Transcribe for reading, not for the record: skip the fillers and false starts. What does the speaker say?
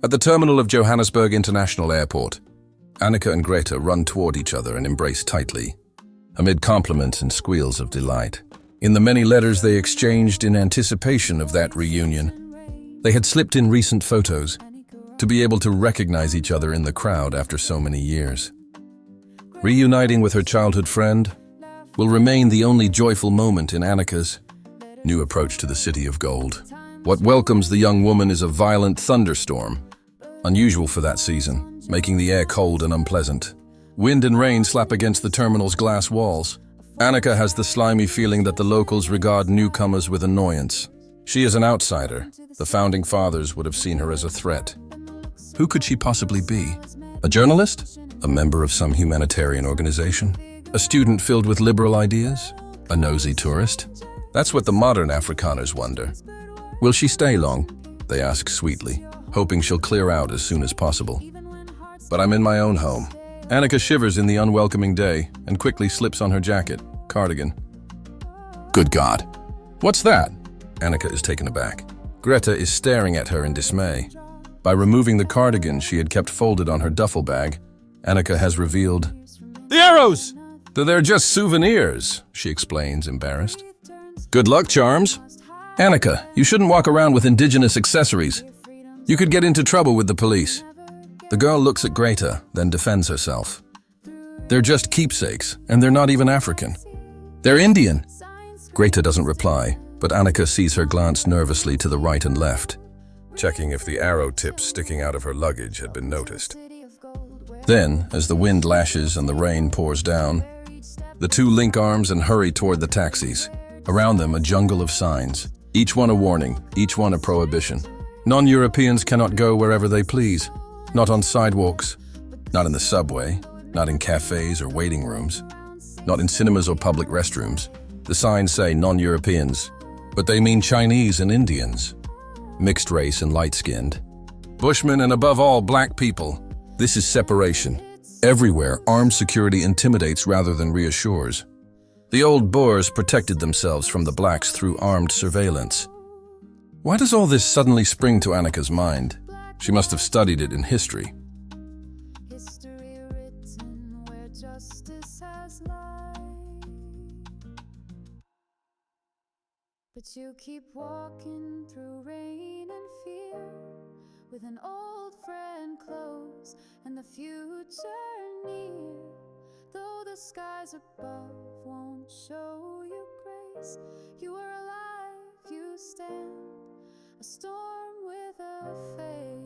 At the terminal of Johannesburg International Airport, Annika and Grethe run toward each other and embrace tightly, amid compliments and squeals of delight. In the many letters they exchanged in anticipation of that reunion, they had slipped in recent photos to be able to recognize each other in the crowd after so many years. Reuniting with her childhood friend will remain the only joyful moment in Annika's new approach to the city of gold. What welcomes the young woman is a violent thunderstorm, unusual for that season, making the air cold and unpleasant. Wind and rain slap against the terminal's glass walls. Annika has the slimy feeling that the locals regard newcomers with annoyance. She is an outsider. The founding fathers would have seen her as a threat. Who could she possibly be? A journalist? A member of some humanitarian organization? A student filled with liberal ideas? A nosy tourist? That's what the modern Afrikaners wonder. Will she stay long? They ask sweetly, hoping she'll clear out as soon as possible. But I'm in my own home. Annika shivers in the unwelcoming day and quickly slips on her jacket, cardigan. Good God. What's that? Annika is taken aback. Grethe is staring at her in dismay. By removing the cardigan she had kept folded on her duffel bag, Annika has revealed, "The arrows! They're just souvenirs," she explains, embarrassed. Good luck, charms. Annika, you shouldn't walk around with indigenous accessories. You could get into trouble with the police. The girl looks at Grethe, then defends herself. They're just keepsakes, and they're not even African. They're Indian. Grethe doesn't reply, but Annika sees her glance nervously to the right and left, checking if the arrow tips sticking out of her luggage had been noticed. Then, as the wind lashes and the rain pours down, the two link arms and hurry toward the taxis. Around them, a jungle of signs, each one a warning, each one a prohibition. Non-Europeans cannot go wherever they please. Not on sidewalks, not in the subway, not in cafes or waiting rooms, not in cinemas or public restrooms. The signs say non-Europeans, but they mean Chinese and Indians, mixed race and light-skinned, Bushmen and above all, black people. This is separation. Everywhere, armed security intimidates rather than reassures. The old Boers protected themselves from the blacks through armed surveillance. Why does all this suddenly spring to Annika's mind? She must have studied it in history. History written where justice has lied. But you keep walking through rain and fear, with an old friend close and the future near. Though the skies above won't show you grace, you are alive, you stand, a storm with a face.